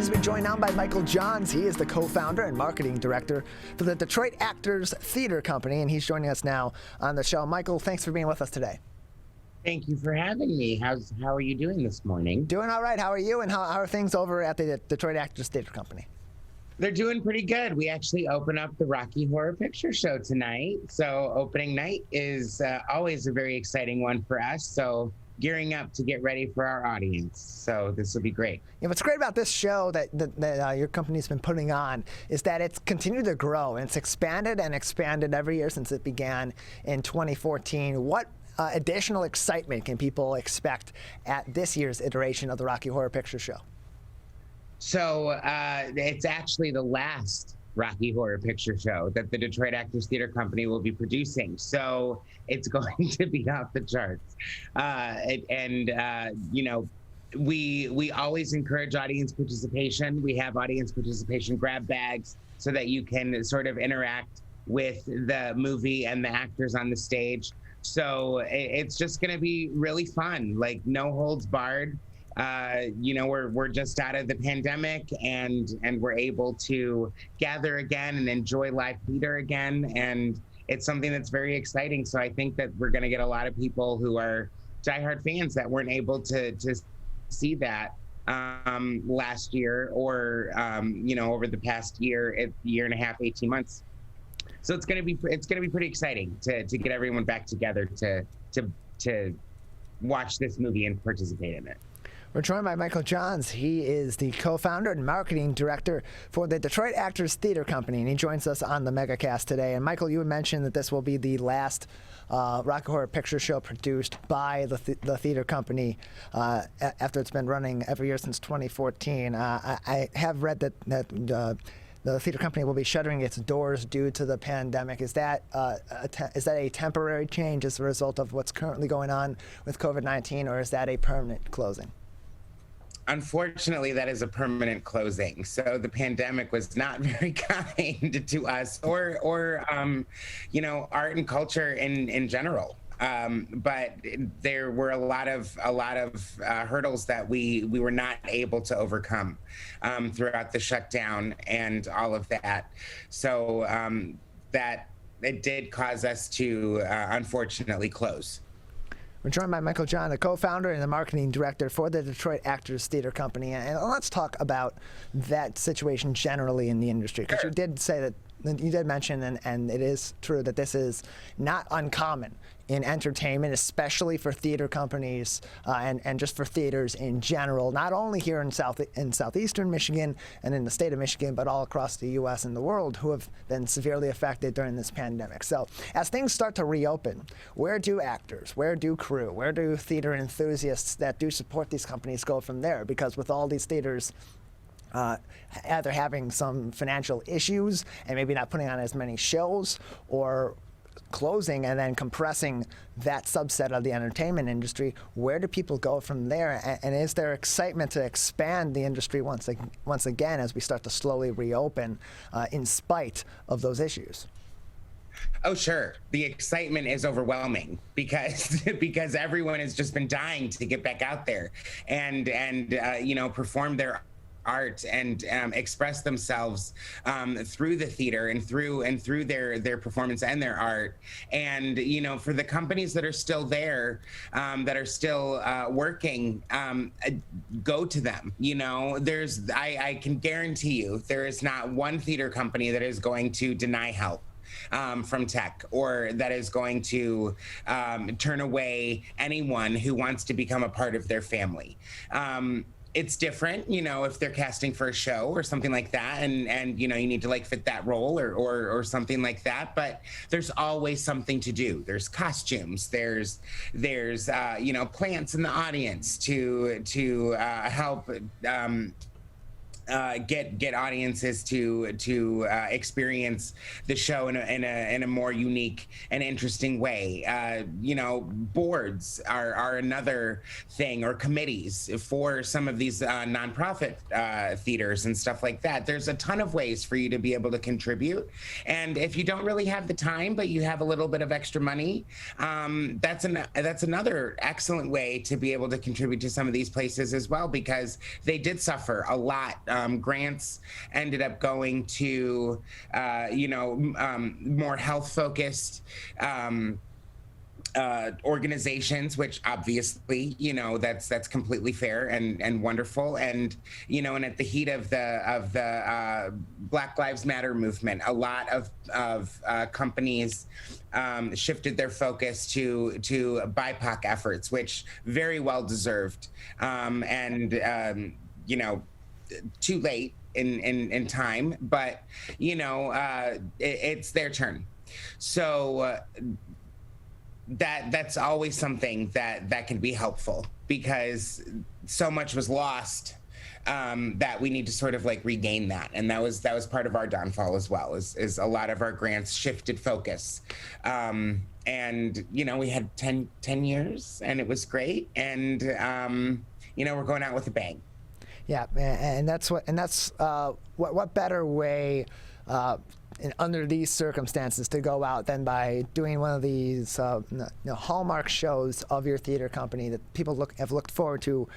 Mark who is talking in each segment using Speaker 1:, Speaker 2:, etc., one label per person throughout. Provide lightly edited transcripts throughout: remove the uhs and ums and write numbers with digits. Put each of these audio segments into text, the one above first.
Speaker 1: pleased to be joined now by Michael Johns. He is the co-founder and marketing director for the Detroit Actors Theater Company, and he's joining us now on the show. Michael, thanks for being with us today.
Speaker 2: Thank you for having me. How are you doing this morning?
Speaker 1: Doing all right. How are you, and how are things over at the Detroit Actors Theater Company?
Speaker 2: They're doing pretty good. We actually open up the Rocky Horror Picture Show tonight. So opening night is always a very exciting one for us. So gearing up to get ready for our audience. So this will be great.
Speaker 1: Yeah, what's great about this show that your company's been putting on is that it's continued to grow, and it's expanded and expanded every year since it began in 2014. What additional excitement can people expect at this year's iteration of the Rocky Horror Picture Show?
Speaker 2: So it's actually the last Rocky Horror Picture Show that the Detroit Actors Theater Company will be producing. So it's going to be off the charts. You know, we always encourage audience participation. We have audience participation grab bags so that you can sort of interact with the movie and the actors on the stage. So it's just going to be really fun, like no holds barred. You know, we're just out of the pandemic, and we're able to gather again and enjoy live theater again, and it's something that's very exciting. So I think that we're going to get a lot of people who are diehard fans that weren't able to see that last year or you know, over the past year and a half, 18 months. So it's going to be pretty exciting to get everyone back together to watch this movie and participate in it.
Speaker 1: We're joined by Michael Johns. He is the co-founder and marketing director for the Detroit Actors Theater Company, and he joins us on the MegaCast today. And Michael, you had mentioned that this will be the last Rocky Horror Picture Show produced by the theater company after it's been running every year since 2014. I have read that the theater company will be shuttering its doors due to the pandemic. Is that a temporary change as a result of what's currently going on with COVID-19, or is that a permanent closing?
Speaker 2: Unfortunately, that is a permanent closing. So the pandemic was not very kind to us or you know, art and culture in general. But there were a lot of hurdles that we were not able to overcome throughout the shutdown and all of that. So that it did cause us to unfortunately close.
Speaker 1: We're joined by Michael John, the co-founder and the marketing director for the Detroit Actors Theater Company. And let's talk about that situation generally in the industry, because you did say that, you did mention, and it is true, that this is not uncommon in entertainment, especially for theater companies and just for theaters in general, not only here in southeastern Michigan and in the state of Michigan, but all across the U.S. and the world, who have been severely affected during this pandemic. So as things start to reopen, where do actors, where do crew, where do theater enthusiasts that do support these companies go from there? Because with all these theaters either having some financial issues and maybe not putting on as many shows, or closing and then compressing that subset of the entertainment industry, where do people go from there? And is there excitement to expand the industry once again as we start to slowly reopen in spite of those issues?
Speaker 2: Oh, sure. The excitement is overwhelming because everyone has just been dying to get back out there and you know, perform their art and express themselves through the theater and through their performance and their art. And you know, for the companies that are still there, that are still working, go to them. You know, I can guarantee you there is not one theater company that is going to deny help from tech, or that is going to turn away anyone who wants to become a part of their family. It's different, you know, if they're casting for a show or something like that, and you know, you need to like fit that role or something like that. But there's always something to do. There's costumes. There's you know, plants in the audience to help get audiences to experience the show in a more unique and interesting way. You know, boards are another thing, or committees for some of these nonprofit theaters and stuff like that. There's a ton of ways for you to be able to contribute, and if you don't really have the time but you have a little bit of extra money, that's another excellent way to be able to contribute to some of these places as well, because they did suffer a lot grants ended up going to, more health focused organizations, which obviously, that's completely fair and wonderful. And, and at the heat of the Black Lives Matter movement, a lot of companies shifted their focus to BIPOC efforts, which very well deserved. Too late in time, but it's their turn. So that's always something that can be helpful, because so much was lost that we need to sort of like regain that. And that was part of our downfall as well, is a lot of our grants shifted focus. And we had 10 years and it was great. And, we're going out with a bang.
Speaker 1: Yeah, and that's what better way under these circumstances to go out than by doing one of these hallmark shows of your theater company that people have looked forward to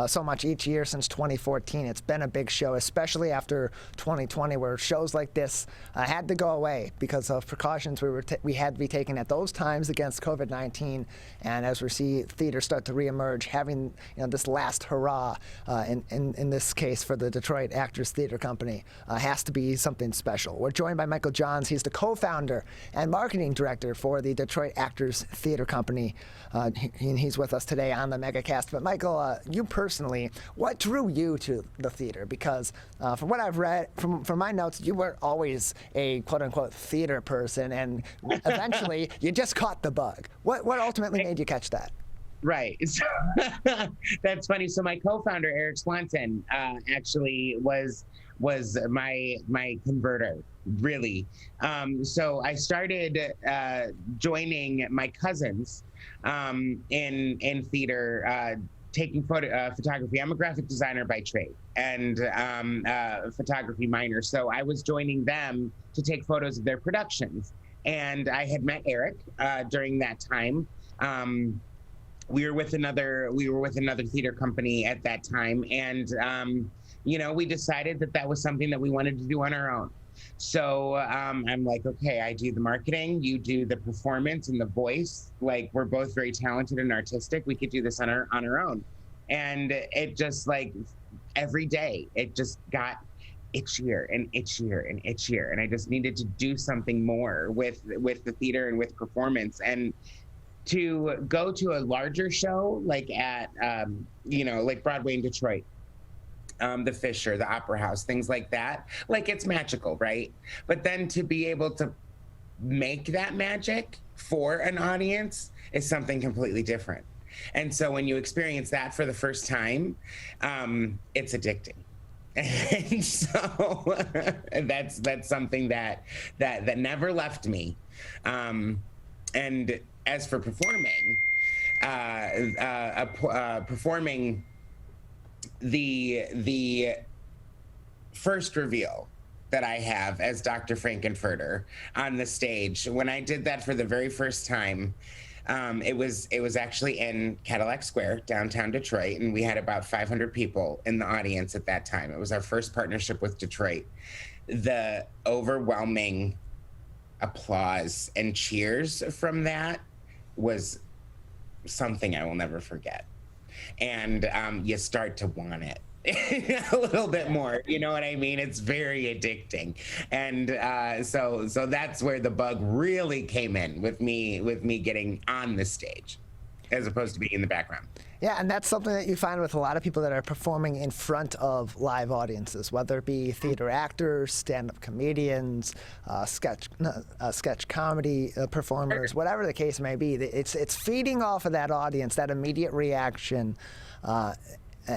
Speaker 1: so much each year since 2014. It's been a big show, especially after 2020, where shows like this had to go away because of precautions we had to be taking at those times against COVID-19. And as we see theater start to reemerge, having this last hurrah in this case for the Detroit Actors Theater Company has to be something special. We're joined by Michael Johns. He's the co-founder and marketing director for the Detroit Actors Theater Company. He's with us today on the MegaCast. But Michael, you personally, what drew you to the theater? Because from what I've read, from my notes, you weren't always a quote-unquote theater person, and eventually you just caught the bug. What ultimately made you catch that?
Speaker 2: Right. So, that's funny. So my co-founder, Eric Swanson, actually was my converter, really. So I started joining my cousins in theater, taking photography. I'm a graphic designer by trade and a photography minor. So I was joining them to take photos of their productions. And I had met Eric during that time. We were with another theater company at that time, and we decided that was something that we wanted to do on our own. So I'm like, okay, I do the marketing, you do the performance and the voice. Like, we're both very talented and artistic. We could do this on our own. And it just, like, every day it just got itchier and itchier and itchier, and I just needed to do something more with the theater and with performance. And to go to a larger show like at like Broadway in Detroit, the Fisher, the Opera House, things like that, like, it's magical, right? But then to be able to make that magic for an audience is something completely different. And so when you experience that for the first time, it's addicting. And so that's something that never left me. And as for performing, performing the first reveal that I have as Dr. Frankenfurter on the stage, when I did that for the very first time, it was actually in Cadillac Square, downtown Detroit, and we had about 500 people in the audience at that time. It was our first partnership with Detroit. The overwhelming applause and cheers from that was something I will never forget. And you start to want it a little bit more, you know what I mean? It's very addicting. And so that's where the bug really came in with me getting on the stage as opposed to being in the background.
Speaker 1: Yeah, and that's something that you find with a lot of people that are performing in front of live audiences, whether it be theater actors, stand-up comedians, sketch comedy performers, whatever the case may be. It's feeding off of that audience, that immediate reaction,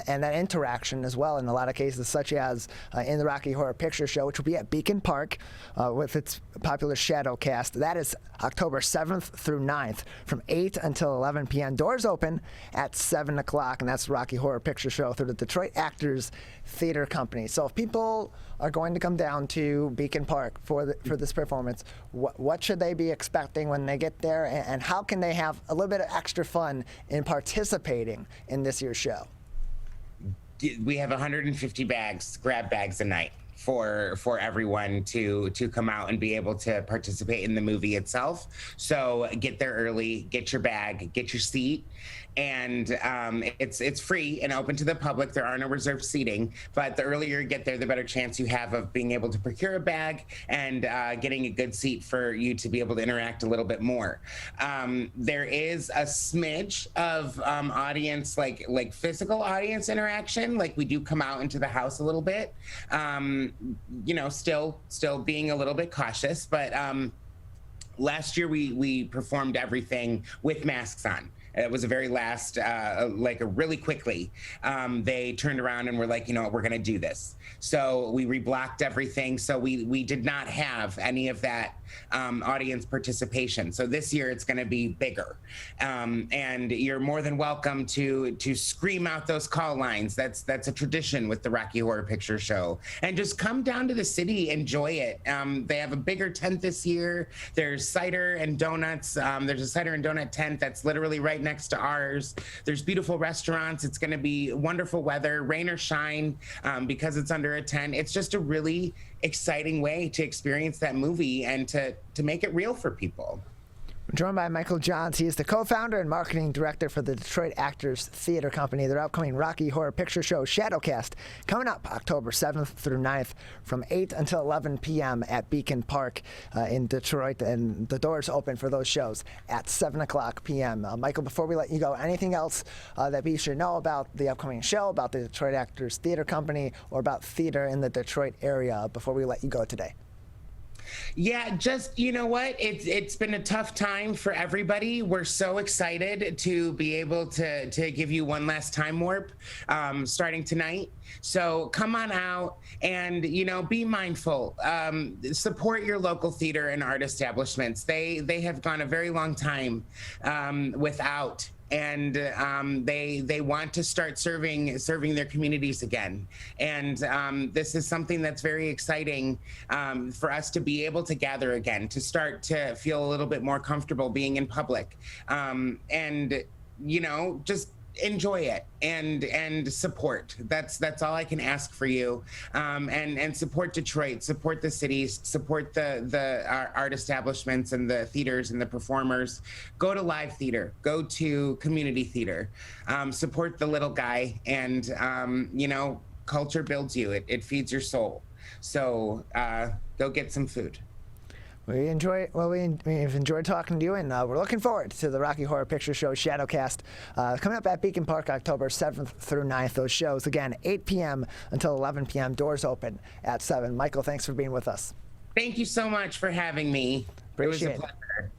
Speaker 1: and that interaction as well in a lot of cases, such as in the Rocky Horror Picture Show, which will be at Beacon Park with its popular Shadow Cast. That is October 7th through 9th from 8 until 11 p.m. Doors open at 7 o'clock, and that's the Rocky Horror Picture Show through the Detroit Actors Theater Company. So if people are going to come down to Beacon Park for this performance, what should they be expecting when they get there, and how can they have a little bit of extra fun in participating in this year's show?
Speaker 2: we have 150 grab bags a night for everyone to come out and be able to participate in the movie itself. So get there early, get your bag, get your seat, and it's free and open to the public. There are no reserved seating, but the earlier you get there, the better chance you have of being able to procure a bag and getting a good seat for you to be able to interact a little bit more. There is a smidge of audience, like physical audience interaction. Like we do come out into the house a little bit, still being a little bit cautious, but last year we performed everything with masks on. It was a very last, really quickly, they turned around and were like, you know what, we're going to do this. So we reblocked everything. So we did not have any of that audience participation. So this year it's going to be bigger. And you're more than welcome to scream out those call lines. That's a tradition with the Rocky Horror Picture Show. And just come down to the city, enjoy it. They have a bigger tent this year. There's cider and donuts. There's a cider and donut tent that's literally right next to ours. There's beautiful restaurants. It's going to be wonderful weather, rain or shine, because it's under a tent. It's just a really exciting way to experience that movie and to make it real for people.
Speaker 1: We're joined by Michael Johns. He is the co-founder and marketing director for the Detroit Actors Theater Company. Their upcoming Rocky Horror Picture Show, Shadowcast, coming up October 7th through 9th from 8 until 11 p.m. at Beacon Park in Detroit. And the doors open for those shows at 7 o'clock p.m. Michael, before we let you go, anything else that we should know about the upcoming show, about the Detroit Actors Theater Company, or about theater in the Detroit area before we let you go today?
Speaker 2: Yeah, just, you know what? It's been a tough time for everybody. We're so excited to be able to give you one last time warp starting tonight. So come on out and, be mindful. Support your local theater and art establishments. They have gone a very long time without. And they want to start serving their communities again. And this is something that's very exciting for us to be able to gather again, to start to feel a little bit more comfortable being in public. And, just enjoy it and support. That's all I can ask for you. And support Detroit, support the cities, support the art establishments and the theaters and the performers. Go to live theater, go to community theater, support the little guy, and culture builds you. It feeds your soul. So go get some food.
Speaker 1: We've enjoyed talking to you, and we're looking forward to the Rocky Horror Picture Show Shadowcast coming up at Beacon Park October 7th through 9th. Those shows, again, 8 p.m. until 11 p.m. Doors open at 7. Michael, thanks for being with us.
Speaker 2: Thank you so much for having me.
Speaker 1: Appreciate
Speaker 2: it was a pleasure.